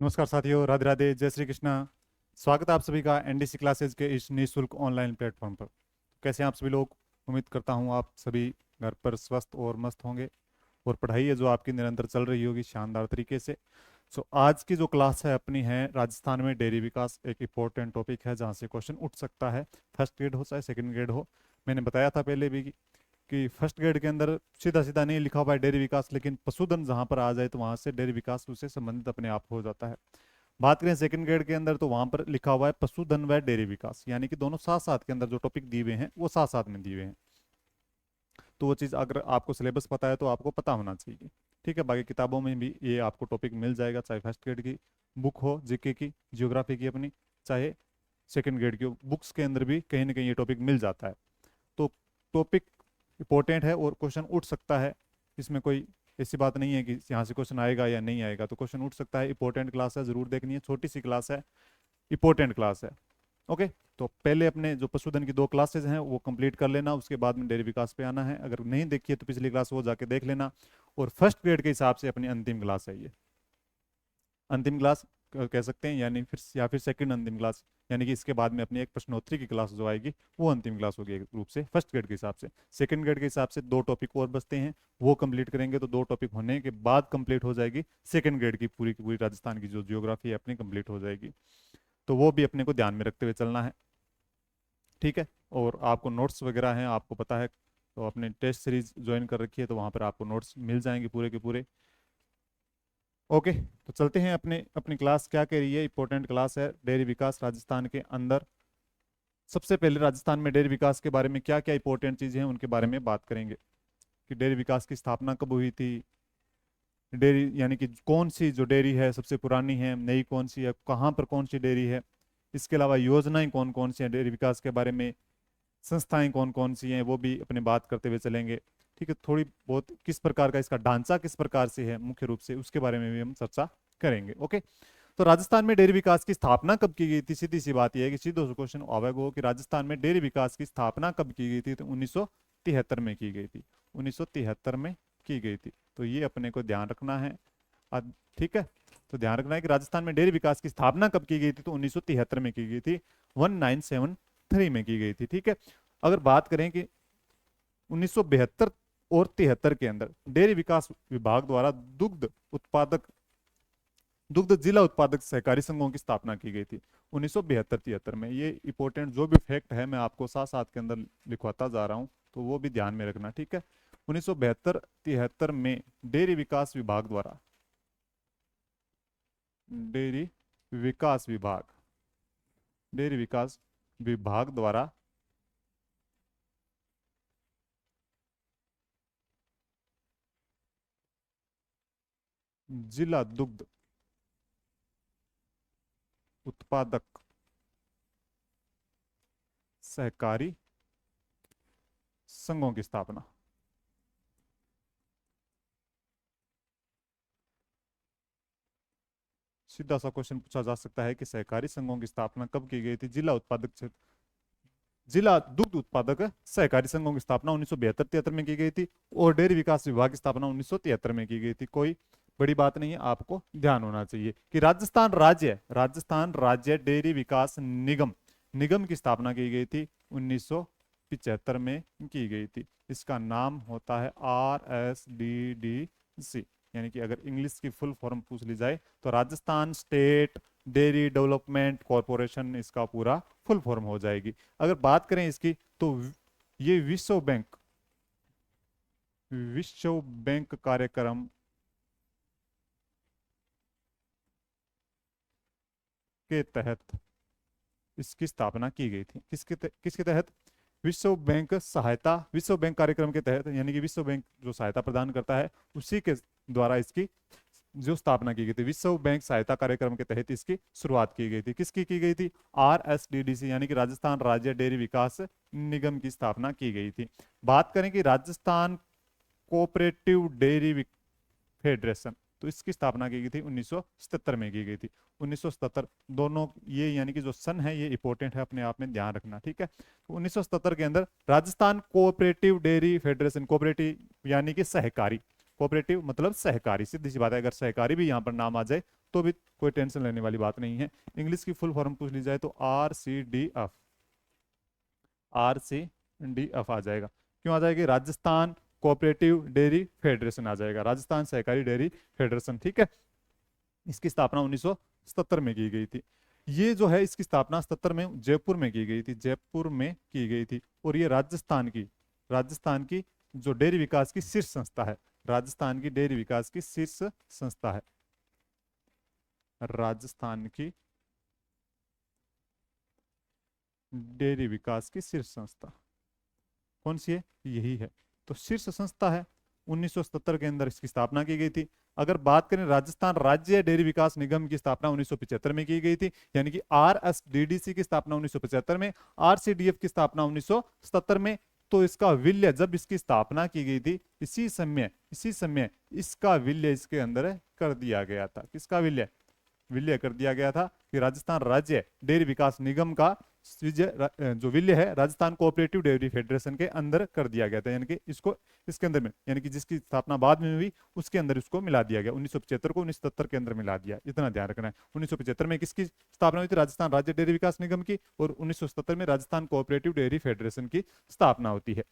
नमस्कार साथियों, राधे राधे, जय श्री कृष्णा। स्वागत है आप सभी का एनडीसी क्लासेज के इस निःशुल्क ऑनलाइन प्लेटफॉर्म पर। कैसे हैं आप सभी लोग? उम्मीद करता हूं आप सभी घर पर स्वस्थ और मस्त होंगे और पढ़ाई है जो आपकी निरंतर चल रही होगी शानदार तरीके से। आज की जो क्लास है अपनी है राजस्थान में डेयरी विकास। एक इंपॉर्टेंट टॉपिक है जहाँ से क्वेश्चन उठ सकता है, फर्स्ट ग्रेड हो चाहे सेकंड ग्रेड हो। मैंने बताया था पहले भी कि फर्स्ट ग्रेड के अंदर सीधा सीधा नहीं लिखा हुआ है डेयरी विकास, लेकिन पशुधन जहां पर आ जाए तो वहां से डेयरी विकास उससे संबंधित अपने आप हो जाता है। बात करें सेकंड ग्रेड के अंदर तो वहां पर लिखा हुआ है पशुधन व डेयरी विकास, यानी कि दोनों साथ साथ के अंदर जो टॉपिक दिए हुए हैं वो साथ साथ में दिए हुए हैं। तो वो चीज़ अगर आपको सिलेबस पता है तो आपको पता होना चाहिए। ठीक है, बाकी किताबों में भी ये आपको टॉपिक मिल जाएगा, चाहे फर्स्ट ग्रेड की बुक हो जीके की, जियोग्राफी की अपनी, चाहे सेकंड ग्रेड की बुक्स के अंदर भी कहीं ना कहीं ये टॉपिक मिल जाता है। तो टॉपिक इंपॉर्टेंट है और क्वेश्चन उठ सकता है। इसमें कोई ऐसी बात नहीं है कि यहाँ से क्वेश्चन आएगा या नहीं आएगा, तो क्वेश्चन उठ सकता है। इंपॉर्टेंट क्लास है, जरूर देखनी है, छोटी सी क्लास है, इंपॉर्टेंट क्लास है। ओके, तो पहले अपने जो पशुधन की 2 क्लासेज हैं वो कंप्लीट कर लेना, उसके बाद में डेयरी विकास पे आना है। अगर नहीं देखी है तो पिछली क्लास वो जाके देख लेना। और फर्स्ट ग्रेड के हिसाब से अपनी अंतिम क्लास है ये, अंतिम क्लास कह सकते हैं, यानी फिर या फिर सेकंड अंतिम क्लास, यानी कि इसके बाद में अपनी एक प्रश्नोत्तरी की क्लास जो आएगी वो अंतिम क्लास होगी एक रूप से फर्स्ट ग्रेड के हिसाब से। सेकंड ग्रेड के हिसाब से 2 टॉपिक और बचते हैं, वो कंप्लीट करेंगे तो 2 टॉपिक होने के बाद कंप्लीट हो जाएगी सेकंड ग्रेड की पूरी राजस्थान की जो जियोग्राफी है अपनी कंप्लीट हो जाएगी। तो वो भी अपने को ध्यान में रखते हुए चलना है। ठीक है, और आपको नोट्स वगैरह हैं आपको पता है, तो अपने टेस्ट सीरीज ज्वाइन कर रखी है तो वहाँ पर आपको नोट्स मिल जाएंगे पूरे के पूरे। ओके, तो चलते हैं अपने अपनी क्लास क्या कह रही है। इंपॉर्टेंट क्लास है डेयरी विकास राजस्थान के अंदर। सबसे पहले राजस्थान में डेयरी विकास के बारे में क्या क्या इंपॉर्टेंट चीज़ें हैं उनके बारे में बात करेंगे कि डेयरी विकास की स्थापना कब हुई थी, डेयरी यानी कि कौन सी जो डेयरी है सबसे पुरानी है, नई कौन सी है, कहाँ पर कौन सी डेयरी है, इसके अलावा योजनाएं कौन कौन सी हैं डेयरी विकास के बारे में, संस्थाएं कौन कौन सी हैं वो भी अपने बात करते हुए चलेंगे। ठीक है, थोड़ी बहुत किस प्रकार का इसका ढांचा किस प्रकार से है मुख्य रूप से उसके बारे में भी हम चर्चा करेंगे। ओके, तो राजस्थान में डेयरी विकास की स्थापना कब की गई थी? सीधी सी बात यह है कि सीधो क्वेश्चन आवेगा हो कि राजस्थान में डेयरी विकास की स्थापना कब की गई थी, तो 1973 में की गई थी। 1973 में की गई थी, तो ये अपने को ध्यान रखना है। ठीक है, तो ध्यान रखना है कि राजस्थान में डेयरी विकास की स्थापना कब की गई थी, तो 1973 में की गई थी, 1973 में की गई थी। ठीक है, अगर बात करें कि 1972 और 73 के अंदर डेयरी विकास विभाग द्वारा दुग्ध जिला उत्पादक सहकारी संघों की स्थापना की गई थी 1972-73 में। ये इंपॉर्टेंट जो भी फैक्ट है मैं आपको साथ साथ के अंदर लिखवाता जा रहा हूँ, तो वो भी ध्यान में रखना। ठीक है, 1972-73 में डेयरी विकास विभाग डेयरी विकास विभाग द्वारा जिला दुग्ध उत्पादक सहकारी संघों की स्थापना। सीधा सा क्वेश्चन पूछा जा सकता है कि सहकारी संघों की स्थापना कब की गई थी? जिला दुग्ध उत्पादक सहकारी संघों की स्थापना 1972-73 में की गई थी और डेयरी विकास विभाग की स्थापना 1973 में की गई थी। कोई बड़ी बात नहीं है, आपको ध्यान होना चाहिए कि राजस्थान राज्य डेयरी विकास निगम निगम की स्थापना की गई थी 1975 में की गई थी। इसका नाम होता है RSDDC, यानी कि अगर इंग्लिश की फुल फॉर्म पूछ ली जाए तो Rajasthan state dairy development corporation इसका पूरा फुल फॉर्म हो जाएगी। अगर बात करें इसकी तो ये विश्व बैंक कार्यक्रम के तहत इसकी स्थापना की गई थी। किसके तहत? विश्व बैंक कार्यक्रम के तहत, यानी कि विश्व बैंक जो सहायता प्रदान करता है उसी के द्वारा इसकी जो स्थापना की गई थी। विश्व बैंक सहायता कार्यक्रम के तहत इसकी शुरुआत की गई थी। किसकी की गई थी? RSDDC, यानी कि राजस्थान राज्य डेयरी विकास निगम की स्थापना की गई थी। बात करें कि राजस्थान कोऑपरेटिव डेयरी फेडरेशन, तो इसकी स्थापना की गई थी 1977 में की गई थी। 1977 दोनों ये यानी कि जो सन है ये इंपॉर्टेंट है, अपने आप में ध्यान रखना। ठीक है, तो 1977 के अंदर Rajasthan cooperative dairy federation, cooperative यानी कि सहकारी, कोऑपरेटिव मतलब सहकारी, सीधी सी बात है। अगर सहकारी भी यहाँ पर नाम आ जाए तो भी कोई टेंशन लेने वाली बात नहीं है। इंग्लिश की फुल फॉर्म पूछ ली जाए तो RCDF, RCDF आ जाएगा। क्यों आ जाएगी? राजस्थान कोऑपरेटिव डेयरी फेडरेशन आ जाएगा, राजस्थान सहकारी डेयरी फेडरेशन। ठीक है, इसकी स्थापना 1977 में की गई थी। ये जो है इसकी स्थापना 77 में जयपुर में की गई थी, जयपुर में की गई थी। और ये राजस्थान की जो डेयरी विकास की शीर्ष संस्था है, राजस्थान की डेयरी विकास की शीर्ष संस्था है, राजस्थान की डेयरी विकास की शीर्ष संस्था कौन सी है? यही है। तो शीर्ष संस्था है, 1977 के अंदर इसकी स्थापना की गई थी। अगर बात करें राजस्थान राज्य डेयरी विकास निगम की स्थापना 1975 में की गई थी, यानी कि RSDDC की स्थापना 1975 में, RCDF की स्थापना 1977 में। तो इसका विलय जब इसकी स्थापना की गई थी, इसी समय इसका विलय इसके अंदर कर दिया गया था। किसका विलय? विलय कर दिया गया था कि राजस्थान राज्य डेयरी विकास निगम का जो विलय है राजस्थान कोऑपरेटिव डेयरी फेडरेशन के अंदर कर दिया गया था, यानी कि इसको इसके अंदर में, यानी कि जिसकी स्थापना बाद में हुई उसके अंदर इसको मिला दिया गया। 1975 को 1977 के अंदर मिला दिया, इतना ध्यान रखना है। 1975 में किसकी स्थापना हुई थी? राजस्थान राज्य डेयरी विकास निगम की। और 1977 में राजस्थान कोऑपरेटिव डेयरी फेडरेशन की स्थापना होती है।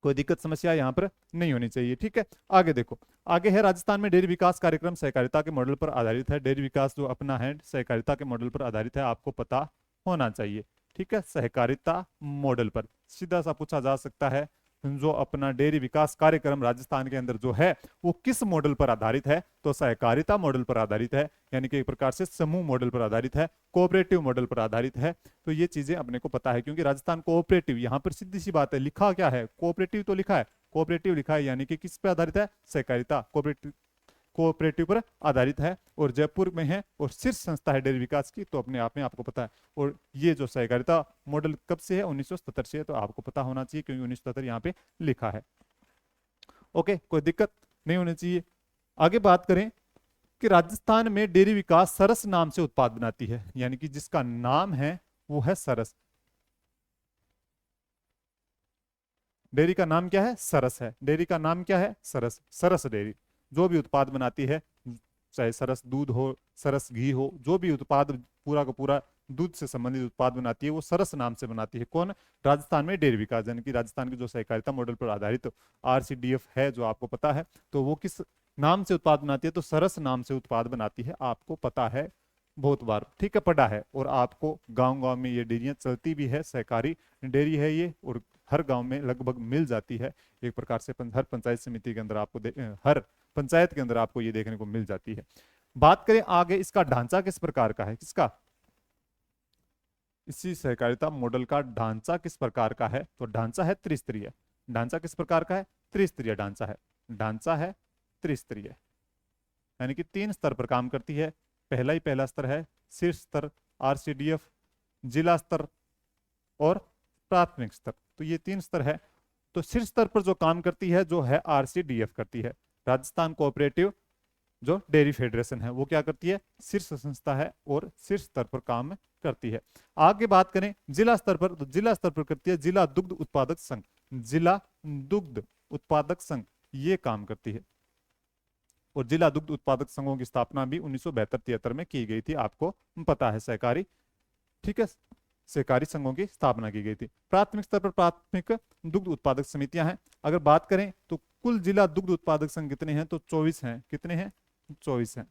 कोई दिक्कत समस्या यहाँ पर नहीं होनी चाहिए। ठीक है, आगे देखो। आगे है राजस्थान में डेयरी विकास कार्यक्रम सहकारिता के मॉडल पर आधारित है। डेयरी विकास जो अपना है सहकारिता के मॉडल पर आधारित है, आपको पता होना चाहिए। ठीक है, सहकारिता मॉडल पर सीधा सा पूछा जा सकता है जो अपना डेयरी विकास कार्यक्रम राजस्थान के अंदर जो है वो किस मॉडल पर आधारित है? तो सहकारिता मॉडल पर आधारित है, यानी कि एक प्रकार से समूह मॉडल पर आधारित है, कोऑपरेटिव मॉडल पर आधारित है। तो ये चीजें अपने को पता है, क्योंकि राजस्थान कोऑपरेटिव, यहाँ पर सीधी सी बात है, लिखा क्या है? कोऑपरेटिव तो लिखा है, कोऑपरेटिव लिखा है, यानी कि किस पे आधारित है? सहकारिता कोऑपरेटिव पर आधारित है। और जयपुर में है और शीर्ष संस्था है डेयरी विकास की, तो अपने आप में आपको पता है। और ये जो सहकारिता मॉडल कब से है? 1977 से है, तो आपको पता होना चाहिए क्योंकि 1977 यहाँ पे लिखा है। ओके, कोई दिक्कत नहीं होनी चाहिए। आगे बात करें कि राजस्थान में डेयरी विकास सरस नाम से उत्पाद बनाती है, यानी कि जिसका नाम है वो है सरस। डेयरी का नाम क्या है? सरस है। डेयरी का नाम क्या है? सरस। सरस डेयरी जो भी उत्पाद बनाती है, चाहे सरस दूध हो, सरस घी हो, जो भी उत्पाद पूरा का पूरा दूध से संबंधित उत्पाद बनाती है वो सरस नाम से बनाती है। कौन? राजस्थान में डेयरी विकास, यानी कि राजस्थान की जो सहकारिता मॉडल पर आधारित RCDF है, जो आपको पता है, तो वो किस नाम से उत्पाद बनाती है? तो सरस नाम से उत्पाद बनाती है, आपको पता है, बहुत बार ठीक है पढ़ा है। और आपको गांव गांव में ये डेयरियां चलती भी है, सहकारी डेयरी है ये, और हर गांव में लगभग मिल जाती है। एक प्रकार से हर पंचायत समिति के अंदर आपको हर पंचायत के अंदर आपको ये देखने को मिल जाती है। बात करें आगे, इसका ढांचा किस प्रकार का है? किसका? इसी सहकारिता मॉडल का ढांचा किस प्रकार का है? तो ढांचा है त्रिस्तरीय। ढांचा किस प्रकार का है? त्रिस्तरीय ढांचा है। ढांचा है त्रिस्तरीय, यानी कि 3 स्तर पर काम करती है। पहला स्तर है शीर्ष स्तर RCDF, जिला स्तर और प्राथमिक स्तर। तो ये 3 स्तर है। तो शीर्ष स्तर पर जो काम करती है जो है RCDF करती है, राजस्थान कोऑपरेटिव जो डेयरी फेडरेशन है, वो क्या करती है? शीर्ष संस्था है और शीर्ष स्तर पर काम करती है। आगे बात करें जिला स्तर पर, तो जिला स्तर पर करती है जिला दुग्ध उत्पादक संघ। जिला दुग्ध उत्पादक संघ ये काम करती है। और जिला दुग्ध उत्पादक संघों की स्थापना भी 1972-73 में की गई थी, आपको पता है। सहकारी, ठीक है, सहकारी संघों की स्थापना की गई थी। प्राथमिक स्तर पर प्राथमिक दुग्ध उत्पादक समितियां हैं। अगर बात करें तो कुल जिला दुग्ध उत्पादक संघ कितने हैं? तो 24 हैं। कितने हैं? 24 हैं,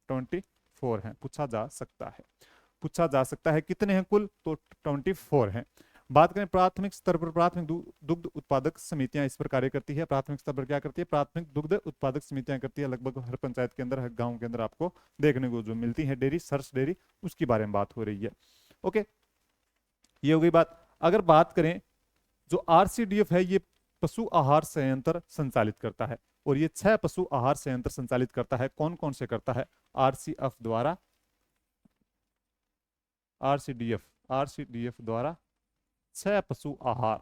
24 हैं। पूछा जा सकता है, पूछा जा सकता है कितने हैं कुल? तो 24 हैं। बात करें प्राथमिक स्तर पर, प्राथमिक दुग्ध उत्पादक समितियां इस पर कार्य करती है। प्राथमिक स्तर पर क्या करती है? प्राथमिक दुग्ध उत्पादक समितियां करती है। लगभग हर पंचायत के अंदर, हर गांव के अंदर आपको देखने को जो मिलती है डेयरी, सरस डेयरी, उसकी बारे में बात हो रही है। ओके, ये हो गई बात। अगर बात करें जो RCDF है, ये पशु आहार संयंत्र संचालित करता है। और ये 6 पशु आहार संयंत्र संचालित करता है। कौन कौन से करता है? RCF द्वारा, RCDF द्वारा 6 पशु आहार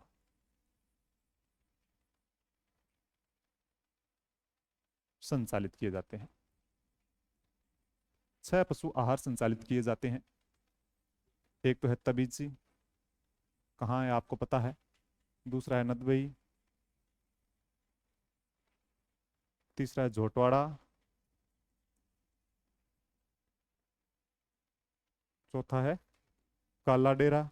संचालित किए जाते हैं। 6 पशु आहार संचालित किए जाते हैं। एक तो है तबीजी, कहाँ है आपको पता है। दूसरा है नदबई, तीसरा है झोटवाड़ा, चौथा है काला डेरा,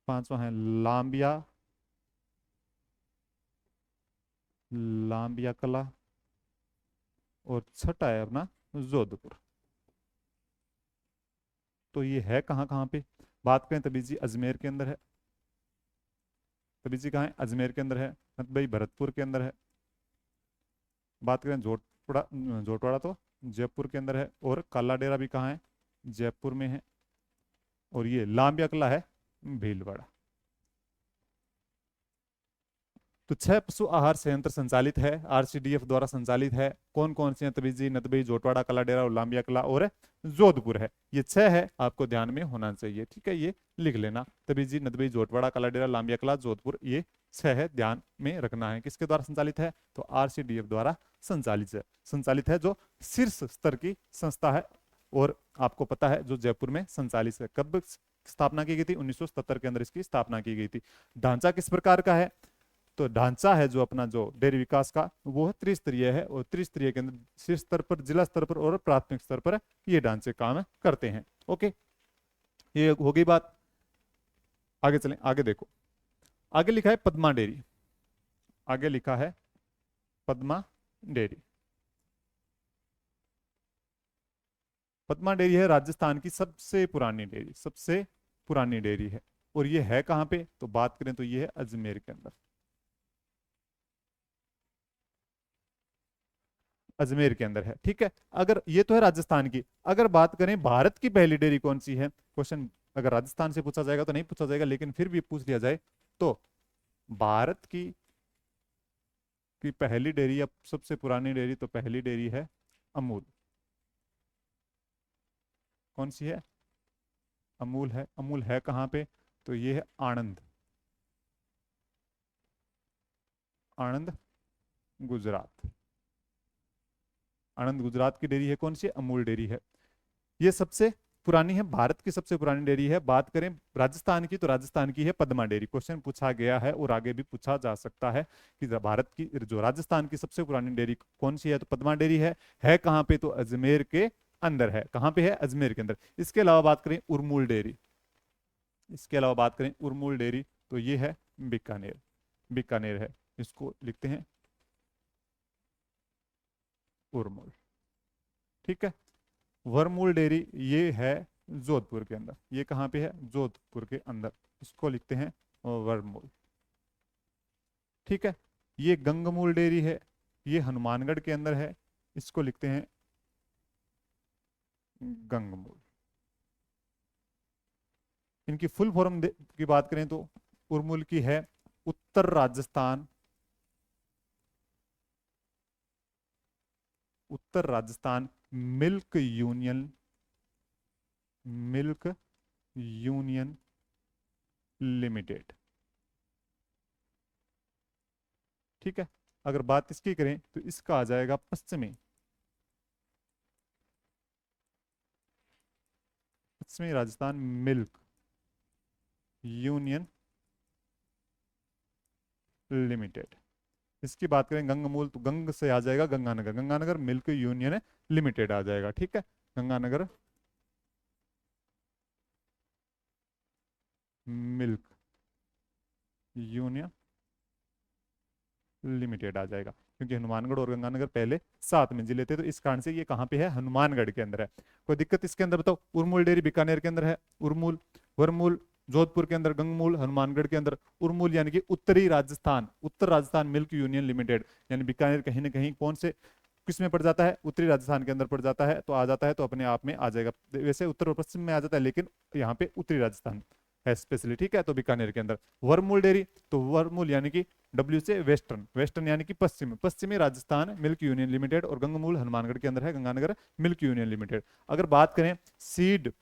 पांचवा है लांबिया, लांबिया कला, और छठा है अपना जोधपुर। तो ये है कहाँ कहाँ पे? बात करें तबीज जी अजमेर के अंदर है। तबीज जी कहाँ है? अजमेर के अंदर है। भाई भरतपुर के अंदर है। बात करें जोटवाड़ा, जोटवाड़ा तो जयपुर के अंदर है। और काला डेरा भी कहाँ है? जयपुर में है। और ये लांबिया कला है भीलवाड़ा। तो 6 पशु आहार संयंत्र संचालित है, आरसीडीएफ द्वारा संचालित है। कौन कौन से हैं? तबीजी, नदबई, जोटवाड़ा, कला डेरा और लांबिया कला और जोधपुर है। ये 6 है, आपको ध्यान में होना चाहिए। ठीक है, ये लिख लेना। तबीजी, नदबई, जोटवाड़ा, कला डेरा, लांबिया कला, जोधपुर, ये 6 है, ध्यान में रखना है। किसके द्वारा संचालित है? तो आरसीडीएफ द्वारा संचालित है, जो शीर्ष स्तर की संस्था है। और आपको पता है जो जयपुर में संचालित है। कब स्थापना की गई थी? 1977 के अंदर इसकी स्थापना की गई थी। ढांचा किस प्रकार का है? तो ढांचा है जो अपना जो डेयरी विकास का, वो त्रिस्तरीय है। और त्रिस्तरीय के अंदर शीर्ष स्तर पर, जिला स्तर पर और प्राथमिक स्तर पर ये ढांचे काम करते हैं। ओके, ये हो गई बात। आगे चलें, आगे देखो। आगे लिखा है पद्मा डेयरी। आगे लिखा है पद्मा डेयरी। पद्मा डेयरी है राजस्थान की सबसे पुरानी डेयरी, सबसे पुरानी डेयरी है। और ये है कहाँ पे? तो बात करें तो ये है अजमेर के अंदर। अजमेर के अंदर है। ठीक है, अगर ये तो है राजस्थान की। अगर बात करें भारत की पहली डेयरी कौन सी है, क्वेश्चन अगर राजस्थान से पूछा जाएगा तो नहीं पूछा जाएगा, लेकिन फिर भी पूछ लिया जाए तो भारत की पहली डेयरी, अब सबसे पुरानी डेयरी, तो पहली डेयरी है अमूल। कौन सी है? अमूल है। अमूल है कहाँ पे? तो ये है आणंद, आणंद गुजरात। आणंद गुजरात की डेयरी है। कौन सी? अमूल डेयरी है। ये सबसे पुरानी है, भारत की सबसे पुरानी डेयरी है। बात करें राजस्थान की, तो राजस्थान की है पद्मा डेयरी। क्वेश्चन पूछा गया है और आगे भी पूछा जा सकता है कि भारत की जो राजस्थान की सबसे पुरानी डेयरी कौन सी है, तो पद्मा डेयरी है कहाँ पे? तो अजमेर के अंदर है। कहाँ पे है? अजमेर के अंदर। इसके अलावा बात करें उरमूल डेयरी, इसके अलावा बात करें उरमूल डेयरी, तो ये है बीकानेर, बीकानेर है। इसको लिखते हैं उरमूल। ठीक है, वर्मूल डेयरी ये है जोधपुर के अंदर। ये कहाँ पे है? जोधपुर के अंदर। इसको लिखते हैं वर्मूल। ठीक है, ये गंगमूल डेयरी है, ये हनुमानगढ़ के अंदर है। इसको लिखते हैं गंगमूल। इनकी फुल फॉर्म की बात करें तो उर्मुल की है Uttar Rajasthan, Uttar Rajasthan milk union, milk union limited. ठीक है, अगर बात इसकी करें तो इसका आ जाएगा पश्चिमी, पश्चिमी राजस्थान मिल्क यूनियन लिमिटेड। इसकी बात करें गंगमूल, तो गंग से आ जाएगा Ganganagar, Ganganagar milk union limited आ जाएगा। ठीक है, गंगानगर मिल्क यूनियन लिमिटेड आ जाएगा, क्योंकि हनुमानगढ़ और गंगानगर पहले साथ में जिले थे, तो इस कारण से ये कहाँ पे है? हनुमानगढ़ के अंदर है। कोई दिक्कत इसके अंदर बताओ? उरमूल डेयरी बीकानेर के अंदर है, उरमूल, वरमूल जोधपुर के अंदर, गंगमूल हनुमानगढ़ के अंदर, उरमूल यानी कि उत्तरी Rajasthan, Uttar Rajasthan milk union limited, यानी बीकानेर कहीं ना कहीं कौन से किस में पड़ जाता है? उत्तरी राजस्थान के अंदर पड़ जाता है। तो आ जाता है तो अपने आप में आ जाएगा। वैसे उत्तर और पश्चिम में आ जाता है, लेकिन यहाँ पे उत्तरी राजस्थान है स्पेशली। ठीक है, तो बीकानेर के अंदर वर्मूल डेयरी, तो वर्मूल यानी कि डब्ल्यू से वेस्टर्न, वेस्टर्न यानी कि पश्चिम, पश्चिमी राजस्थान मिल्क यूनियन लिमिटेड, और गंगमूल हनुमानगढ़ के अंदर है, गंगानगर मिल्क यूनियन लिमिटेड। अगर बात करें सीड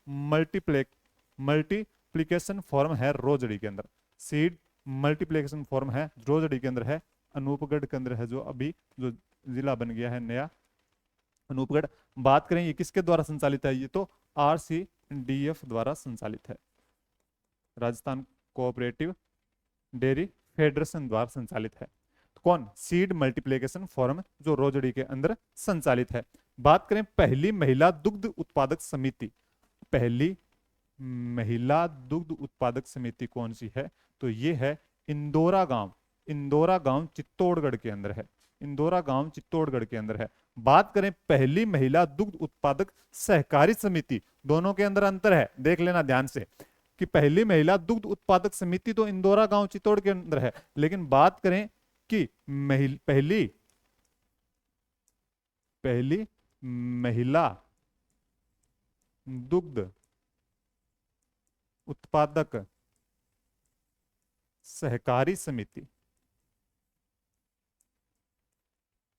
मल्टीप्लीकेशन फॉर्म है रोजड़ी के अंदर, सीड मल्टीप्लीकेशन फॉर्म है रोजड़ी के अंदर है, अनूपगढ़ के अंदर है, जो अभी जो जिला बन गया है नया अनूपगढ़। बात करें ये किसके द्वारा संचालित है? ये तो आरसीडीएफ द्वारा संचालित है, राजस्थान कोऑपरेटिव डेयरी फेडरेशन द्वारा संचालित है। तो कौन? सीड मल्टीप्लिकेशन फॉर्म, जो रोजड़ी के अंदर संचालित है। बात करें पहली महिला दुग्ध उत्पादक समिति, पहली महिला दुग्ध उत्पादक समिति कौन सी है? तो ये है इंदौरा गांव, इंदौरा गांव चित्तौड़गढ़ के अंदर है, इंदौरा गांव चित्तौड़गढ़ के अंदर है। बात करें पहली महिला दुग्ध उत्पादक सहकारी समिति, दोनों के अंदर अंतर है, देख लेना ध्यान से कि पहली महिला दुग्ध उत्पादक समिति तो इंदौरा गांव चित्तौड़ के अंदर है, लेकिन बात करें कि पहली महिला दुग्ध उत्पादक सहकारी समिति,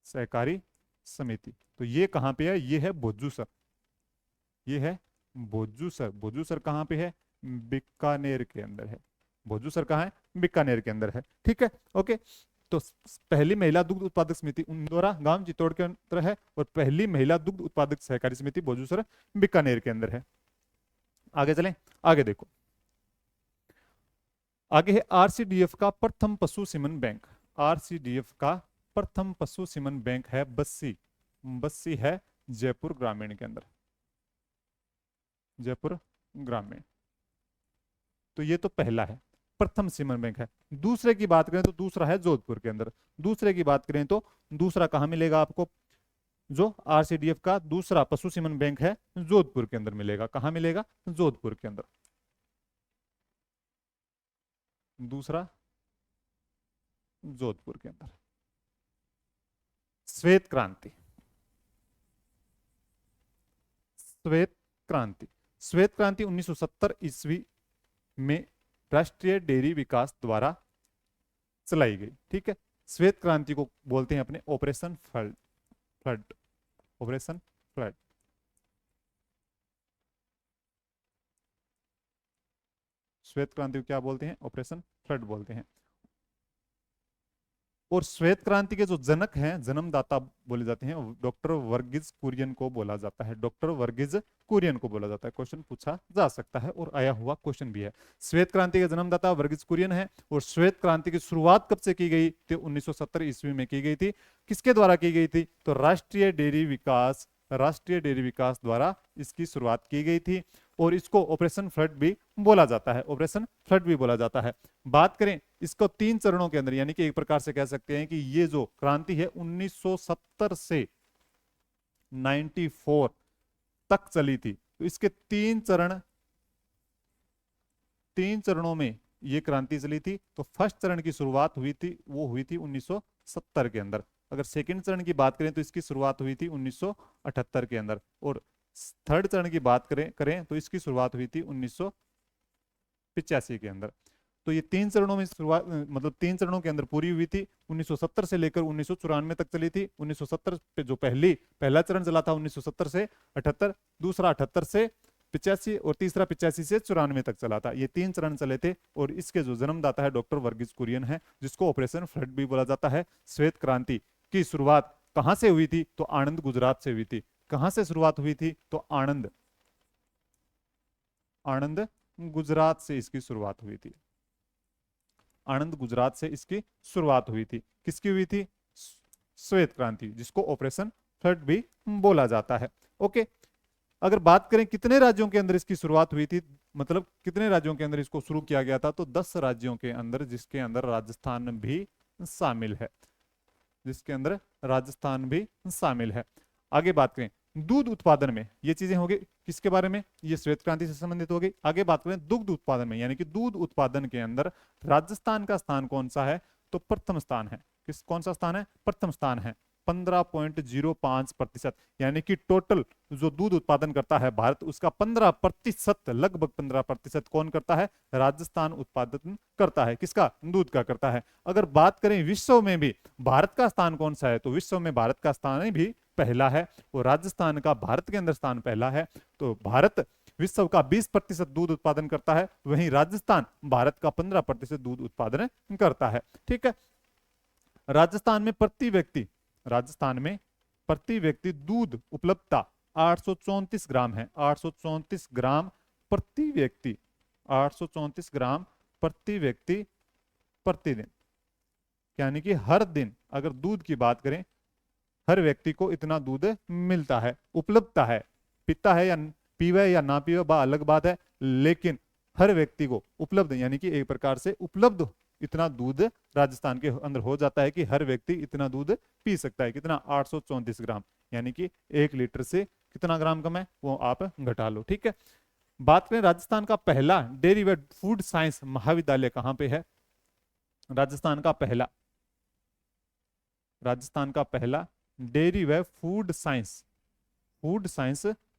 सहकारी समिति, तो ये कहां पे है? ये है भोजूसर, ये है भोजूसर। भोजूसर कहां पे है? बीकानेर के अंदर है। भोजूसर कहां है? बीकानेर के अंदर है। ठीक है, ओके। तो पहली महिला दुग्ध उत्पादक समिति इंदौरा गांव चित्तौड़ के अंदर है, और पहली महिला दुग्ध उत्पादक सहकारी समिति भोजूसर बीकानेर के अंदर है। आगे चलें, आगे देखो, आगे है आरसीडीएफ का प्रथम पशु सीमन बैंक। आरसीडीएफ का प्रथम पशु सीमन बैंक है बस्सी, बस्सी है जयपुर ग्रामीण के अंदर, जयपुर ग्रामीण। तो ये तो पहला है, प्रथम सीमन बैंक है। दूसरे की बात करें तो दूसरा है जोधपुर के अंदर। दूसरे की बात करें तो दूसरा कहां मिलेगा आपको? जो आरसीडीएफ का दूसरा पशु सीमन बैंक है जोधपुर के अंदर मिलेगा। कहां मिलेगा? जोधपुर के अंदर। दूसरा जोधपुर के अंदर। श्वेत क्रांति, श्वेत क्रांति, श्वेत क्रांति 1970 ईस्वी में राष्ट्रीय डेयरी विकास द्वारा चलाई गई। ठीक है, श्वेत क्रांति को बोलते हैं अपने operation flood, flood, operation flood. श्वेत क्रांति को क्या बोलते हैं? ऑपरेशन फ्लड बोलते हैं। और श्वेत क्रांति के जो जनक हैं, जन्मदाता बोले जाते हैं, डॉक्टर वर्गीज कुरियन को बोला जाता है, डॉक्टर वर्गीज कुरियन को बोला जाता है। क्वेश्चन पूछा जा सकता है और आया हुआ क्वेश्चन भी है। श्वेत क्रांति के जन्मदाता वर्गीज कुरियन है। और श्वेत क्रांति की शुरुआत कब से की गई थी? 1970 ईस्वी में की गई थी। किसके द्वारा की गई थी? तो राष्ट्रीय डेयरी विकास, राष्ट्रीय डेयरी विकास द्वारा इसकी शुरुआत की गई थी। और इसको ऑपरेशन फ्लड भी बोला जाता है, ऑपरेशन फ्लड भी बोला जाता है। बात करें इसको 3 चरणों के अंदर, यानी कि एक प्रकार से कह सकते हैं कि ये जो क्रांति है 1970 से 94 तक चली थी। तो इसके 3 चरण, 3 चरणों में ये क्रांति चली थी। तो फर्स्ट चरण की शुरुआत हुई थी, वो हुई थी 1970 के अंदर। अगर सेकंड चरण की बात करें तो इसकी शुरुआत हुई थी 1978 के अंदर। और थर्ड चरण की बात करें तो इसकी शुरुआत हुई थी 1985 के अंदर। तो ये 3 चरणों में शुरुआत, मतलब 3 चरणों के अंदर पूरी हुई थी। 1970 से लेकर 1994 तक चली थी। 1970 पे जो पहला चरण चला था 1970 से 78, दूसरा 78 से 85 और तीसरा 85 से 94 तक चला था। ये 3 चरण चले थे। और इसके जो जन्मदाता है डॉक्टर वर्गीज कुरियन है, जिसको ऑपरेशन फ्लड भी बोला जाता है। श्वेत क्रांति की शुरुआत कहां से हुई थी? तो आनंद, गुजरात से हुई थी। कहां से शुरुआत हुई थी? तो आनंद, आनंद गुजरात से इसकी शुरुआत हुई थी। आनंद गुजरात से इसकी शुरुआत हुई थी। किसकी हुई थी? श्वेत क्रांति, जिसको ऑपरेशन फ्लड भी बोला जाता है। ओके, अगर बात करें कितने राज्यों के अंदर इसकी शुरुआत हुई थी, मतलब कितने राज्यों के अंदर इसको शुरू किया गया था, तो 10 राज्यों के अंदर, जिसके अंदर राजस्थान भी शामिल है, जिसके अंदर राजस्थान भी शामिल है। आगे बात करें दूध उत्पादन में, ये चीजें होगी किसके बारे में? ये श्वेत क्रांति से संबंधित हो गई। आगे बात करें दुग्ध उत्पादन में, यानी कि दूध उत्पादन के अंदर राजस्थान का स्थान कौन सा है? तो प्रथम स्थान है। कौन सा स्थान है? प्रथम स्थान है, 15.05%। यानी कि टोटल जो दूध उत्पादन करता है भारत, उसका 15%, लगभग 15% कौन करता है? राजस्थान उत्पादन करता है। किसका? दूध का करता है। अगर बात करें विश्व में भी भारत का स्थान कौन सा है, तो विश्व में भारत का स्थान भी पहला है, और राजस्थान का भारत के अंदर स्थान पहला है। तो भारत विश्व का 20% दूध उत्पादन करता है, वहीं राजस्थान भारत का 15% दूध उत्पादन करता है। ठीक है, राजस्थान में प्रति व्यक्ति दूध उपलब्धता 834 ग्राम है। 834 ग्राम प्रति व्यक्ति, 834 ग्राम प्रति व्यक्ति प्रतिदिन। यानी कि हर दिन अगर दूध की बात करें, हर व्यक्ति को इतना दूध मिलता है, उपलब्धता है। पीता है या पीवे या ना पीवे बा अलग बात है, लेकिन हर व्यक्ति को उपलब्ध, यानी कि एक प्रकार से उपलब्ध इतना दूध राजस्थान के अंदर हो जाता है कि हर व्यक्ति इतना दूध पी सकता है। कितना? 834 ग्राम, यानी कि 1 लीटर से कितना ग्राम कम है वो आप घटा लो। ठीक है, बात करें राजस्थान का पहला डेयरी व फूड साइंस महाविद्यालय कहां पे है। राजस्थान का पहला डेयरी व फूड साइंस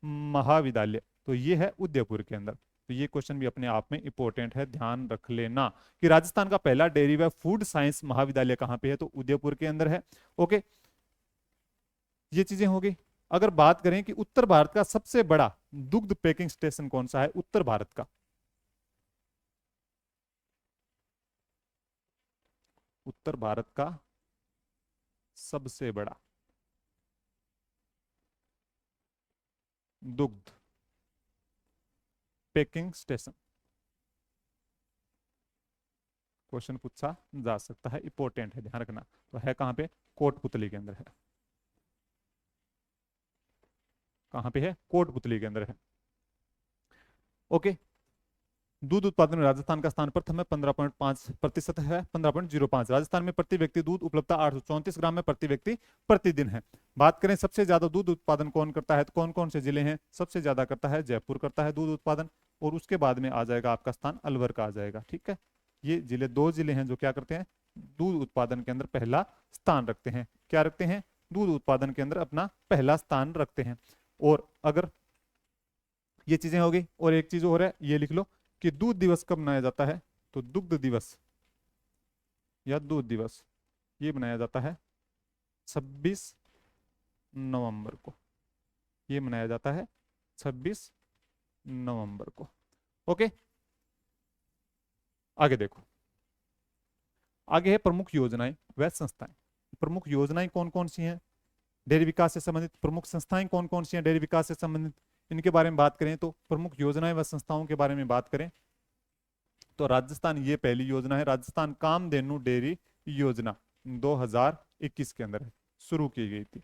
महाविद्यालय तो ये है उदयपुर के अंदर। तो ये क्वेश्चन भी अपने आप में इंपॉर्टेंट है, ध्यान रख लेना कि राजस्थान का पहला डेयरी व फूड साइंस महाविद्यालय कहां पे है, तो उदयपुर के अंदर है। ओके, ये चीजें हो गई। अगर बात करें कि उत्तर भारत का सबसे बड़ा दुग्ध पैकिंग स्टेशन कौन सा है, उत्तर भारत का सबसे बड़ा दुग्ध पैकिंग स्टेशन, क्वेश्चन पूछा जा सकता है, इंपॉर्टेंट है, ध्यान रखना। तो है कहां पे? कोटपुतली के अंदर है। कहां पे है? कोटपुतली के अंदर है। ओके, दूध उत्पादन में राजस्थान का स्थान प्रथम है, 15.5% है, 15.05। राजस्थान में प्रति व्यक्ति दूध उपलब्धता 834 ग्राम में प्रति व्यक्ति प्रतिदिन है। बात करें सबसे ज्यादा दूध उत्पादन कौन करता है, तो कौन कौन से जिले हैं? सबसे ज्यादा करता है जयपुर, करता है दूध उत्पादन, और उसके बाद में आ जाएगा आपका स्थान अलवर का आ जाएगा। ठीक है, ये जिले, 2 जिले हैं जो क्या करते हैं, दूध उत्पादन के अंदर पहला स्थान रखते हैं। क्या रखते हैं? दूध उत्पादन के अंदर अपना पहला स्थान रखते हैं। और अगर ये चीजें हो गई, और एक चीज और है, ये लिख लो कि दूध दिवस कब मनाया जाता है, तो दुग्ध दिवस या दूध दिवस ये मनाया जाता है 26 नवंबर को। ये मनाया जाता है 26 नवंबर को। ओके, आगे देखो, आगे है प्रमुख योजनाएं व संस्थाएं। प्रमुख योजनाएं कौन कौन सी हैं डेयरी विकास से संबंधित, प्रमुख संस्थाएं कौन कौन सी हैं डेयरी विकास से संबंधित, इनके बारे में बात करें तो प्रमुख योजनाएं व संस्थाओं के बारे में बात करें तो राजस्थान, ये पहली योजना है, राजस्थान कामधेनु डेयरी योजना 2021 के अंदर शुरू की गई थी।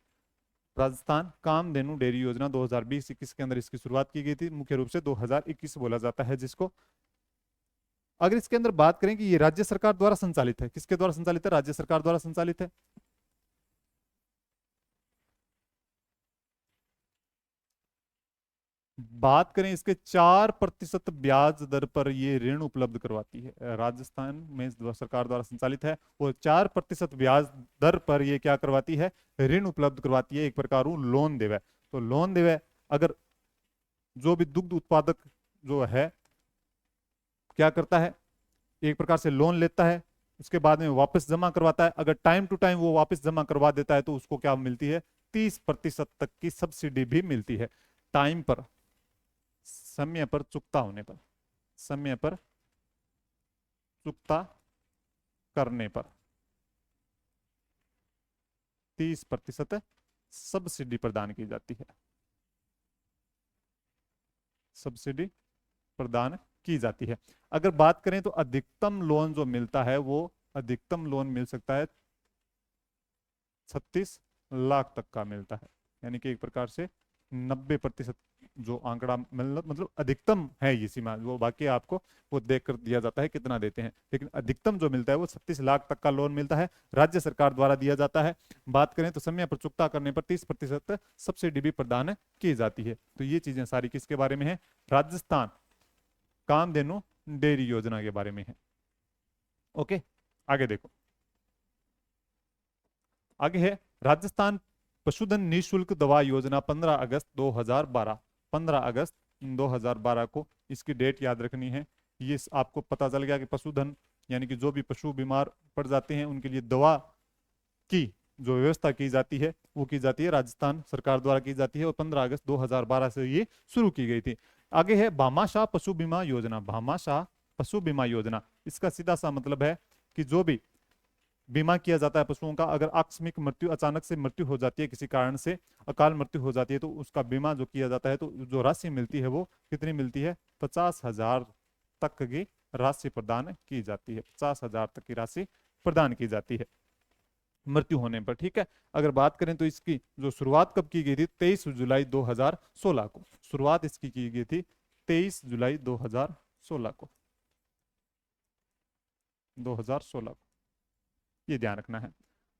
राजस्थान कामधेनु डेयरी योजना 2020-21 के अंदर इसकी शुरुआत की गई थी, मुख्य रूप से 2021 बोला जाता है जिसको। अगर इसके अंदर बात करें कि ये राज्य सरकार द्वारा संचालित है, किसके द्वारा संचालित है? राज्य सरकार द्वारा संचालित है। बात करें इसके 4% ब्याज दर पर ये ऋण उपलब्ध करवाती है, राजस्थान में सरकार द्वारा संचालित है, और 4% ब्याज दर पर ये क्या करवाती है? ऋण उपलब्ध करवाती है, एक प्रकार लोन देवे। तो लोन देवे, अगर जो भी दुग्ध उत्पादक जो है क्या करता है, एक प्रकार से लोन लेता है, उसके बाद में वापस जमा करवाता है। अगर टाइम टू टाइम वो वापस जमा करवा देता है तो उसको क्या मिलती है? 30% तक की सब्सिडी भी मिलती है। टाइम पर, समय पर चुकता होने पर, समय पर चुकता करने पर 30% सब्सिडी प्रदान की जाती है, सब्सिडी प्रदान की जाती है। अगर बात करें तो अधिकतम लोन जो मिलता है वो अधिकतम लोन मिल सकता है 36 लाख तक का मिलता है, यानी कि एक प्रकार से 90% जो आंकड़ा मतलब अधिकतम है ये सीमा, वो बाकी आपको वो देख कर दिया जाता है कितना देते हैं, लेकिन अधिकतम जो मिलता है वो 36 लाख तक का लोन मिलता है, राज्य सरकार द्वारा दिया जाता है। बात करें तो समय पर चुकता करने पर 30% सब्सिडी भी प्रदान की जाती है। तो ये चीजें सारी किसके बारे में है? राजस्थान कामधेनु डेयरी योजना के बारे में है। ओके, आगे देखो, आगे है राजस्थान पशुधन निःशुल्क दवा योजना 15 अगस्त 2012। 15 अगस्त 2012 को इसकी डेट याद रखनी है। ये आपको पता चल गया कि पशुधन यानी कि जो भी पशु बीमार पड़ जाते हैं उनके लिए दवा की जो व्यवस्था की जाती है वो की जाती है राजस्थान सरकार द्वारा की जाती है, और 15 अगस्त 2012 से ये शुरू की गई थी। आगे है भामाशाह पशु बीमा योजना। भामाशाह पशु बीमा योजना, इसका सीधा सा मतलब है कि जो भी बीमा किया जाता है पशुओं का, अगर आकस्मिक मृत्यु, अचानक से मृत्यु हो जाती है, किसी कारण से अकाल मृत्यु हो जाती है, तो उसका बीमा जो किया जाता है तो जो राशि मिलती है वो कितनी मिलती है? 50,000 तक की राशि प्रदान की जाती है, 50,000 तक की राशि प्रदान की जाती है। मृत्यु होने पर, ठीक है। अगर बात करें तो इसकी जो शुरुआत कब की गई थी, 23 जुलाई 2016 को शुरुआत इसकी की गई थी, 23 जुलाई 2016 को, 2016 को, ये ध्यान रखना है।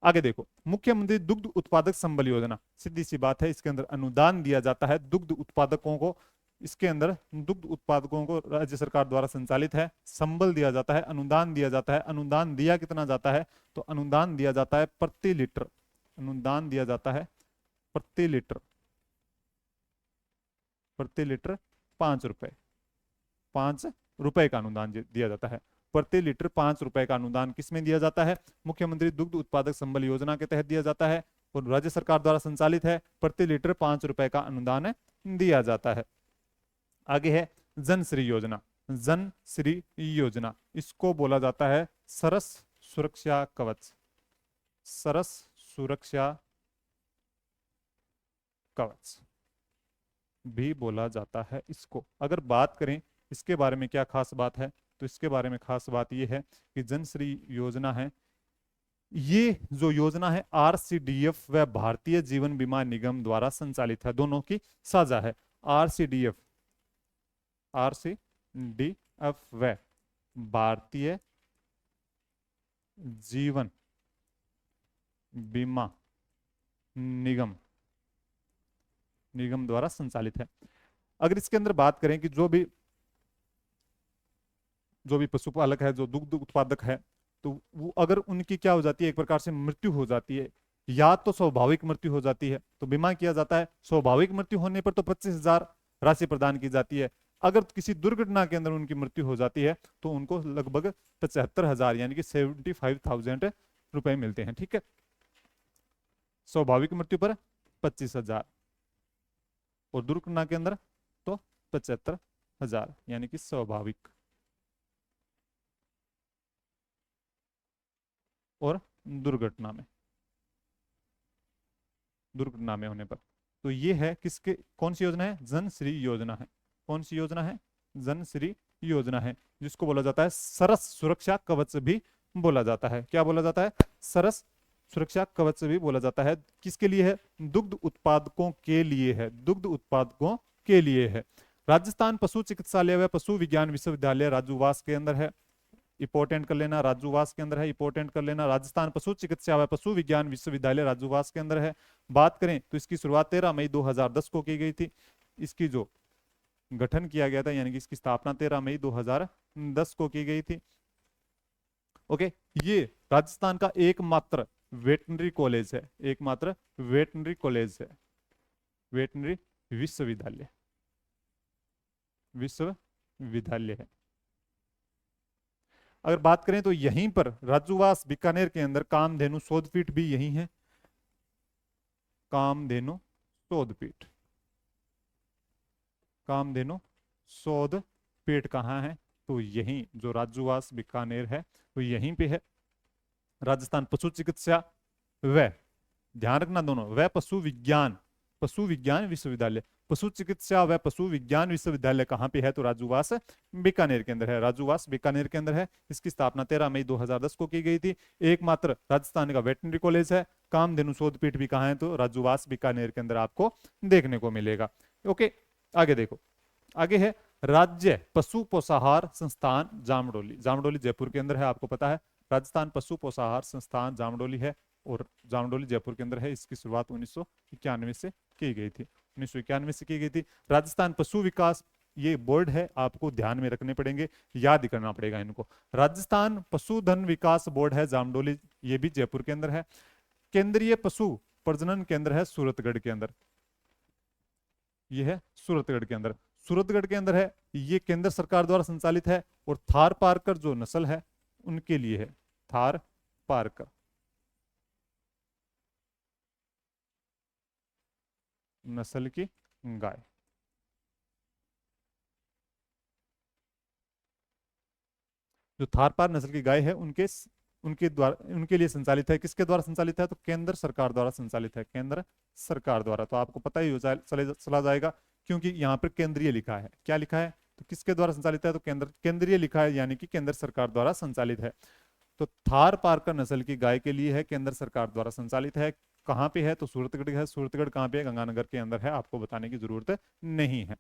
आगे देखो, मुख्यमंत्री दुग्ध उत्पादक संबल योजना, सीधी सी बात है, इसके अंदर अनुदान दिया जाता है दुग्ध उत्पादकों को, इसके अंदर दुग्ध उत्पादकों को राज्य सरकार द्वारा संचालित है, संबल दिया जाता है, अनुदान दिया जाता है। अनुदान दिया कितना जाता है, तो अनुदान दिया जाता है प्रति लीटर, अनुदान दिया जाता है प्रति लीटर, प्रति लीटर 5 रुपए, 5 रुपए का अनुदान दिया जाता है। प्रति लीटर 5 रुपए का अनुदान किसमें दिया जाता है, मुख्यमंत्री दुग्ध उत्पादक संबल योजना के तहत दिया जाता है और राज्य सरकार द्वारा संचालित है। प्रति लीटर 5 रुपए का अनुदान दिया जाता है। आगे है जन श्री योजना, जन श्री योजना, इसको बोला जाता है सरस सुरक्षा कवच, सरस सुरक्षा कवच भी बोला जाता है इसको। अगर बात करें इसके बारे में क्या खास बात है, तो इसके बारे में खास बात यह है कि जन श्री योजना है, ये जो योजना है आरसीडीएफ व भारतीय जीवन बीमा निगम द्वारा संचालित है, दोनों की साझा है। आरसीडीएफ, आरसीडीएफ व भारतीय जीवन बीमा निगम, निगम द्वारा संचालित है। अगर इसके अंदर बात करें कि जो भी पशुपालक है, जो दुग्ध उत्पादक है, तो वो अगर उनकी क्या हो जाती है, एक प्रकार से मृत्यु हो जाती है, या तो स्वाभाविक मृत्यु हो जाती है तो बीमा किया जाता है। स्वाभाविक मृत्यु होने पर तो 25,000 राशि प्रदान की जाती है। अगर किसी दुर्घटना के अंदर उनकी मृत्यु हो जाती है तो उनको लगभग 75,000 यानी कि 75,000 रुपए मिलते हैं, ठीक है। स्वाभाविक मृत्यु पर 25,000 और दुर्घटना के अंदर तो 75,000 यानी कि स्वाभाविक और दुर्घटना में होने पर। तो ये है किसके, कौन सी योजना है, जन श्री योजना है। कौन सी योजना है, जन श्री योजना है, जिसको बोला जाता है सरस सुरक्षा कवच भी बोला जाता है। क्या बोला जाता है, सरस सुरक्षा कवच भी बोला जाता है। किसके लिए है, दुग्ध उत्पादकों के लिए है, दुग्ध उत्पादकों के लिए है। राजस्थान पशु चिकित्सालय व पशु विज्ञान विश्वविद्यालय राजूवास के अंदर है, इंपॉर्टेंट कर लेना, राजूवास के अंदर है, इंपॉर्टेंट कर लेना। राजस्थान पशु चिकित्सा व पशु विज्ञान विश्वविद्यालय राजूवास के अंदर है। बात करें तो इसकी शुरुआत 13 मई 2010 को की गई थी। इसकी जो गठन किया गया था यानी कि इसकी स्थापना 13 मई 2010 को की गई थी। ओके, ये राजस्थान का एकमात्र वेटनरी कॉलेज है, एकमात्र वेटनरी कॉलेज है, वेटनरी विश्वविद्यालय, विश्वविद्यालय है। अगर बात करें तो यहीं पर राजूवास बीकानेर के अंदर कामधेनु शोधपीठ भी यही है, कामधेनु शोधपीठ, कामधेनु शोधपीठ कहाँ है, तो यहीं जो राजूवास बीकानेर है तो यहीं पे है। राजस्थान पशु चिकित्सा व, ध्यान रखना दोनों, व पशु विज्ञान विश्वविद्यालय, पशु चिकित्सा व पशु विज्ञान विश्वविद्यालय कहाँ पे है, तो राजूवास बीकानेर के अंदर है, राजूवास बीकानेर के अंदर है। इसकी स्थापना 13 मई 2010 को की गई थी। एकमात्र राजस्थान का वेटनरी कॉलेज है। कामधेनु शोधपीठ भी कहाँ है, तो राजूवास बीकानेर के अंदर आपको देखने को मिलेगा। ओके, आगे देखो, आगे है राज्य पशु पोषाहार संस्थान जामडोली, जामडोली जयपुर के अंदर है, आपको पता है। राजस्थान पशु पोषाहार संस्थान जामडोली है और जामडोली जयपुर के अंदर है। इसकी शुरुआत 1991 से की गई थी, 1991 से की गई थी। राजस्थान पशु विकास, ये बोर्ड है, आपको ध्यान में रखने पड़ेंगे, याद करना पड़ेगा इनको। राजस्थान पशुधन विकास बोर्ड है जामडोली, ये भी जयपुर के अंदर है। केंद्रीय पशु प्रजनन केंद्र है सूरतगढ़ के अंदर, ये है सूरतगढ़ के अंदर, सूरतगढ़ के अंदर है। ये केंद्र सरकार द्वारा संचालित है और थार पारकर जो नस्ल है उनके लिए है, थार पारकर नस्ल की गाय। जो थारपार नस्ल की गाय है उनके लिए संचालित है। किसके द्वारा संचालित है, तो केंद्र सरकार द्वारा संचालित है, केंद्र सरकार द्वारा। तो आपको पता ही हो चला जाएगा क्योंकि यहाँ पर केंद्रीय लिखा है। क्या लिखा है, तो किसके द्वारा संचालित है, तो केंद्रीय लिखा है यानी कि केंद्र सरकार द्वारा संचालित है। तो थार पारकर नस्ल की गाय के लिए है, केंद्र सरकार द्वारा संचालित है। कहाँ पे है? तो सूरतगढ़ है। सूरतगढ़ कहाँ पे है? गंगानगर के अंदर है, आपको बताने की जरूरत नहीं है।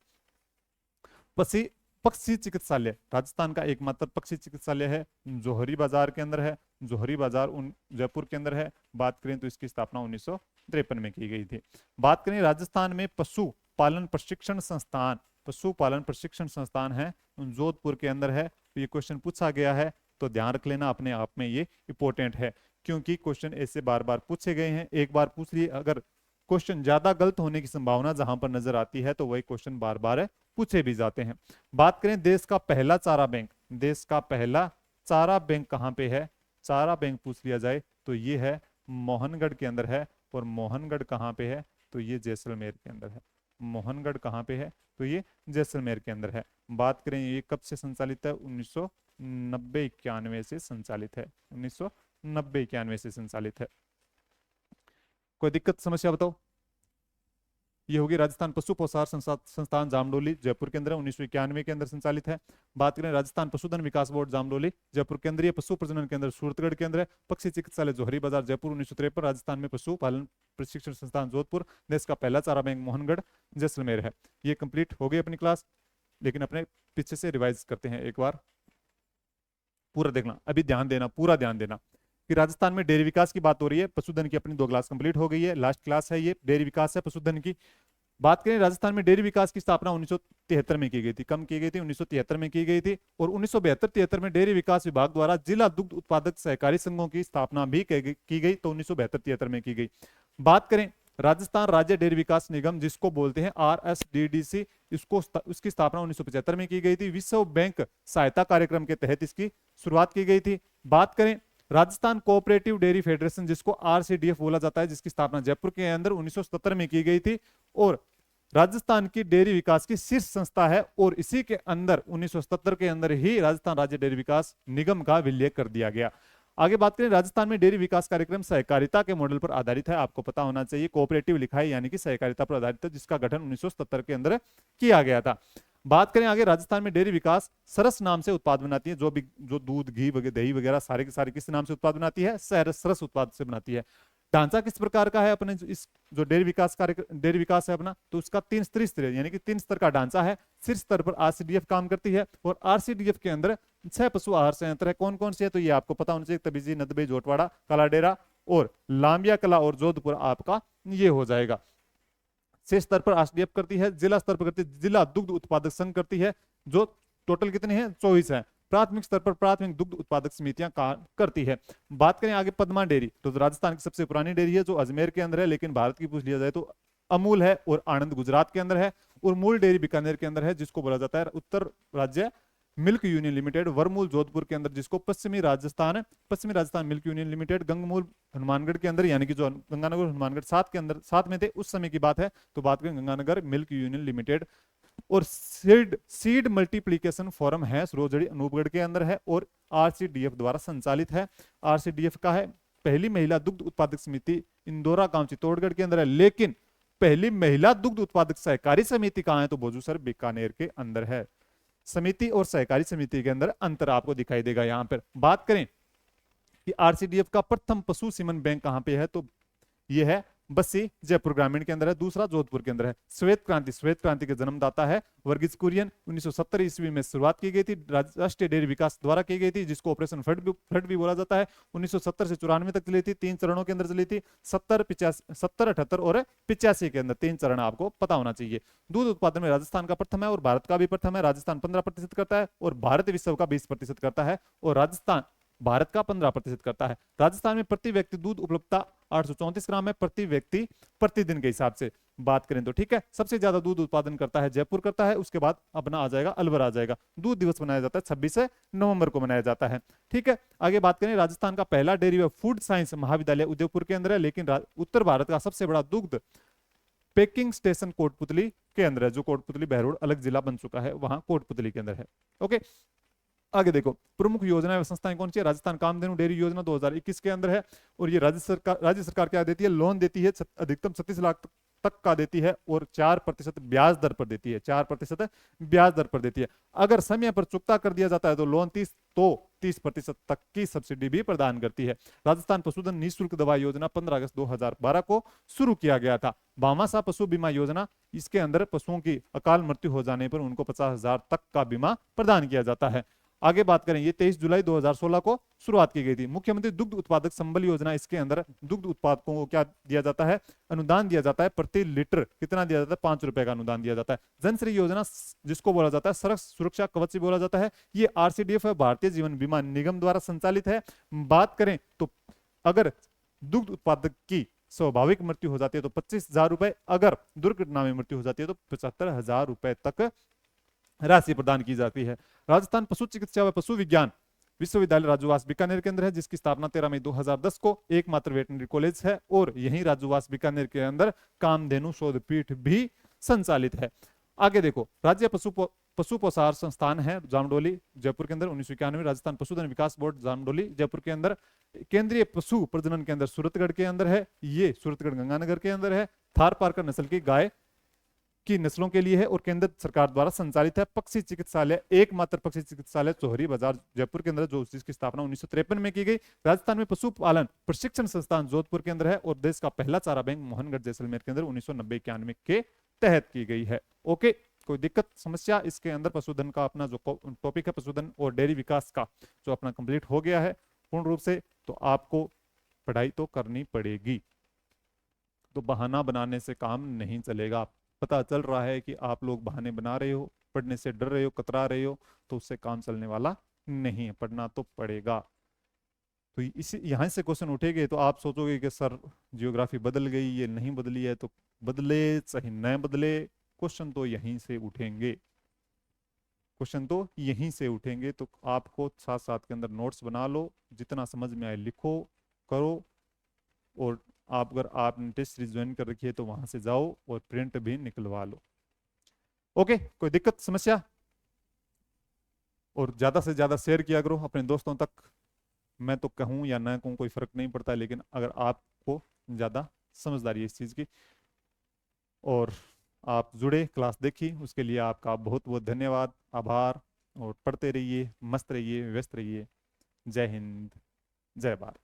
पक्षी पक्षी चिकित्सालय राजस्थान का एकमात्र पक्षी चिकित्सालय है, जोहरी बाजार के अंदर है। जोहरी बाजार जयपुर के अंदर है। बात करें तो इसकी स्थापना 1953 में की गई थी। बात करें राजस्थान में पशु पालन प्रशिक्षण संस्थान, पशुपालन प्रशिक्षण संस्थान है, जोधपुर के अंदर है। तो ये क्वेश्चन पूछा गया है, तो ध्यान रख लेना, अपने आप में ये इंपॉर्टेंट है, क्योंकि क्वेश्चन ऐसे बार बार पूछे गए हैं। एक बार पूछ लिए, अगर क्वेश्चन ज्यादा गलत होने की संभावना जहां पर नजर आती है तो वही क्वेश्चन बार बार पूछे भी जाते हैं। बात करें देश का पहला चारा बैंक, देश का पहला चारा बैंक कहां पे है? चारा बैंक पूछ लिया जाए तो ये है मोहनगढ़ के अंदर है। और मोहनगढ़ कहां पे है? तो ये जैसलमेर के अंदर है। मोहनगढ़ कहां पे है? तो ये जैसलमेर के अंदर है। बात करें ये कब से संचालित है? 1990-91 से संचालित है। 1990-91 से संचालित है। कोई दिक्कत समस्या बताओ? ये होगी राजस्थान पशु पोषाहार संस्थान जामडोली जयपुर के अंदर 1991 के अंदर संचालित है। बात करें राजस्थान पशुधन विकास बोर्ड जामडोली जयपुर के अंदर, पशु प्रजनन केंद्र सूरतगढ़ के अंदर है। पक्षी चिकित्सालय जोहरी बाजार जयपुर 1953। राजस्थान में पशु पालन प्रशिक्षण संस्थान जोधपुर। देश का पहला चारा बैंक मोहनगढ़ जैसलमेर है। ये कंप्लीट हो गई अपनी क्लास, लेकिन अपने पीछे से रिवाइज करते हैं एक बार, पूरा देखना, अभी ध्यान देना, पूरा ध्यान देना कि राजस्थान में डेयरी विकास की बात हो रही है। पशुधन की अपनी 2 क्लास कंप्लीट हो गई है, लास्ट क्लास है ये, डेयरी विकास है पशुधन की। बात करें राजस्थान में डेयरी विकास की स्थापना 1973 में की गई थी। कम की गई थी? 1973 में की गई थी। और 1972-73 में डेयरी विकास विभाग द्वारा जिला दुग्ध उत्पादक सहकारी संघों की स्थापना भी की गई, तो 1972-73 में की गई। बात करें राजस्थान राज्य डेयरी विकास निगम, जिसको बोलते हैं RSDDC, उसकी स्थापना 1975 में की गई थी। विश्व बैंक सहायता कार्यक्रम के तहत इसकी शुरुआत की गई थी। बात करें राजस्थान कोऑपरेटिव डेयरी फेडरेशन, जिसको RCDF बोला जाता है, जिसकी स्थापना जयपुर के अंदर 1977 में की गई थी और राजस्थान की डेयरी विकास की शीर्ष संस्था है। और इसी के अंदर 1977 के अंदर ही राजस्थान राज्य डेयरी विकास निगम का विलय कर दिया गया। आगे बात करें राजस्थान में डेयरी विकास कार्यक्रम सहकारिता के मॉडल पर आधारित है। आपको पता होना चाहिए, कोऑपरेटिव लिखा है यानी कि सहकारिता पर आधारित है, जिसका गठन 1977 के अंदर किया गया था। बात करें आगे राजस्थान में डेयरी विकास सरस नाम से उत्पाद बनाती है। जो दूध घी वगैरह दही वगैरह सारे के सारे किस नाम से उत्पाद बनाती है? सरस उत्पाद से बनाती है। ढांचा किस प्रकार का है अपने इस जो डेयरी विकास है अपना? तो उसका 3 स्तर यानी कि 3 स्तर का ढांचा है। शीर्ष स्तर पर RCDF काम करती है और RCDF के अंदर 6 पशु आहार संयंत्र है। कौन कौन से है? तो ये आपको पता होना चाहिए, तबीजी, नदबई, जोटवाड़ा, कालाडेरा और लांबिया कला और जोधपुर आपका ये हो जाएगा। शीर्ष स्तर पर RCDF करती है, जिला स्तर पर करती है जिला दुग्ध उत्पादक संघ करती है, जो टोटल कितने हैं? 24 है। प्राथमिक स्तर पर प्राथमिक दुग्ध उत्पादक समितियां करती है। बात करें आगे पद्मा डेयरी, तो राजस्थान की सबसे पुरानी डेयरी है, जो अजमेर के अंदर है, लेकिन भारत की पूछ लिया जाए तो अमूल है और आनंद गुजरात के अंदर है। और मूल डेयरी बीकानेर के अंदर है, जिसको बोला जाता है Uttar Rajya milk union limited. Varmul Jodhpur के अंदर, जिसको Paschimi Rajasthan milk union limited. Gangmul Hanumangarh के अंदर, यानी कि जो गंगानगर हनुमानगढ़ साथ में थे उस समय की बात है, तो बात करें गंगानगर मिल्क यूनियन लिमिटेड। और सीड मल्टीप्लीकेशन फोरम है सुरोजड़ी अनूपगढ़ के अंदर है और RCDF द्वारा संचालित है। RCDF का है पहली महिला दुग्ध उत्पादक समिति इंदौरा गांव चित्तौड़गढ़ के अंदर है। लेकिन पहली महिला दुग्ध उत्पादक सहकारी समिति कहां है? तो बोजूसर बीकानेर के अंदर है। समिति और सहकारी समिति के अंदर अंतर आपको दिखाई देगा। यहां पर बात करें कि RCDF का प्रथम पशु सीमन बैंक कहां पे है? तो यह है बस्सी जयपुर ग्रामीण के अंदर है। दूसरा जोधपुर के अंदर है। श्वेत क्रांति के जन्मदाता है वर्गीज कुरियन। 1970 ईस्वी में शुरुआत की गई थी, राष्ट्रीय डेयरी विकास द्वारा की गई थी, जिसको ऑपरेशन फ्लड भी बोला जाता है। 1970 से 94 तक चली थी, 3 चरणों के अंदर चली थी। 70, 78 और 85 के अंदर 3 चरण आपको पता होना चाहिए। दूध उत्पादन में राजस्थान का प्रथम है और भारत का भी प्रथम है। राजस्थान 15% करता है और भारत विश्व का 20% करता है और राजस्थान भारत का 15% करता है। राजस्थान में प्रति व्यक्ति दूध उपलब्धता 834 ग्राम है प्रति व्यक्ति प्रतिदिन के हिसाब से बात करें तो, ठीक है। सबसे ज्यादा दूध उत्पादन करता है जयपुर करता है, उसके बाद अपना आ जाएगा अलवर आ जाएगा। दूध दिवस मनाया जाता है 26 नवंबर को मनाया जाता है, ठीक है। आगे बात करें राजस्थान का पहला डेयरी व फूड साइंस महाविद्यालय उदयपुर के अंदर है, लेकिन उत्तर भारत का सबसे बड़ा दुग्ध पैकिंग स्टेशन कोटपुतली के अंदर है, जो कोटपुतली बहरोड अलग जिला बन चुका है, वहां कोटपुतली के अंदर है। ओके, आगे देखो प्रमुख योजनाएं व संस्थाएं कौन सी है। राजस्थान कामधेनु डेयरी योजना 2021 के अंदर है और ये राज्य सरकार क्या देती है? लोन देती है अधिकतम 36 लाख तक का देती है और 4% ब्याज दर पर देती है, 4% ब्याज दर पर देती है। अगर समय पर चुकता कर दिया जाता है तो लोन 30% तक की सब्सिडी भी प्रदान करती है। राजस्थान पशुधन निःशुल्क दवा योजना 15 अगस्त 2012 को शुरू किया गया था। भामाशाह पशु बीमा योजना, इसके अंदर पशुओं की अकाल मृत्यु हो जाने पर उनको 50,000 तक का बीमा प्रदान किया जाता है। आगे बात करें, ये 23 जुलाई 2016 को शुरुआत की गई थी। मुख्यमंत्री दुग्ध उत्पादक संबल योजना, इसके अंदर दुग्ध उत्पादकों को क्या दिया जाता है, अनुदान दिया जाता है। प्रति लीटर कितना दिया जाता है, 5 रुपए का अनुदान दिया जाता है। जनश्री योजना, जिसको बोला जाता है सड़क सुरक्षा कवच बोला जाता है, ये आरसीडीएफ है, भारतीय जीवन बीमा निगम द्वारा संचालित है। बात करें तो अगर दुग्ध उत्पादक की स्वाभाविक मृत्यु हो जाती है तो 25,000 रुपए, अगर दुर्घटना में मृत्यु हो जाती है तो 75,000 रुपए तक राशि प्रदान की जाती है। राजस्थान पशु चिकित्सा व पशु विज्ञान विश्वविद्यालय राजूवास बीकानेर के अंदर है, जिसकी स्थापना 13 मई 2010 को एकमात्र वेटनरी कॉलेज है और यही राजूवास बीकानेर के अंदर कामधेनु शोध पीठ भी संचालित है। आगे देखो, राज्य पशु पोषाहार संस्थान है जामडोली जयपुर के अंदर 1991। राजस्थान पशुधन विकास बोर्ड जामडोली जयपुर के अंदर। केंद्रीय पशु प्रजनन के अंदर सूरतगढ़ के अंदर है, ये सूरतगढ़ गंगानगर के अंदर है। थार पारकर नस्ल की गाय की नस्लों के लिए है और केंद्र सरकार द्वारा संचालित है। पक्षी चिकित्सालय, एकमात्र पक्षी चिकित्सालय चौहरी बाजार जयपुर के अंदर, जो जिसकी स्थापना 1953 में की गई। राजस्थान में पशुपालन प्रशिक्षण संस्थान जोधपुर के अंदर है और देश का पहला चारा बैंक मोहनगढ़ जैसलमेर के अंदर 1990-91 के तहत की गई है। ओके, कोई दिक्कत समस्या? इसके अंदर पशुधन का अपना जो टॉपिक है, पशुधन और डेयरी विकास का, जो अपना कंप्लीट हो गया है पूर्ण रूप से। तो आपको पढ़ाई तो करनी पड़ेगी, तो बहाना बनाने से काम नहीं चलेगा। पता चल रहा है कि आप लोग बहाने बना रहे हो, पढ़ने से डर रहे हो, कतरा रहे हो, तो उससे काम चलने वाला नहीं है, पढ़ना तो पड़ेगा। तो इसी यहां से क्वेश्चन उठेंगे तो आप सोचोगे कि सर जियोग्राफी बदल गई, ये नहीं बदली है। तो बदले चाहे न बदले, क्वेश्चन तो यहीं से उठेंगे, क्वेश्चन तो यहीं से उठेंगे। तो आपको साथ साथ के अंदर नोट्स बना लो, जितना समझ में आए लिखो, करो। और आप अगर आपने टेस्ट सीरीज ज्वाइन कर रखी है तो वहां से जाओ और प्रिंट भी निकलवा लो। ओके, कोई दिक्कत समस्या? और ज्यादा से ज्यादा शेयर किया करो अपने दोस्तों तक। मैं तो कहूं या ना कहूं कोई फर्क नहीं पड़ता, लेकिन अगर आपको ज्यादा समझदारी है इस चीज की और आप जुड़े, क्लास देखी, उसके लिए आपका बहुत बहुत धन्यवाद, आभार। और पढ़ते रहिए, मस्त रहिए, व्यस्त रहिए। जय हिंद, जय भारत।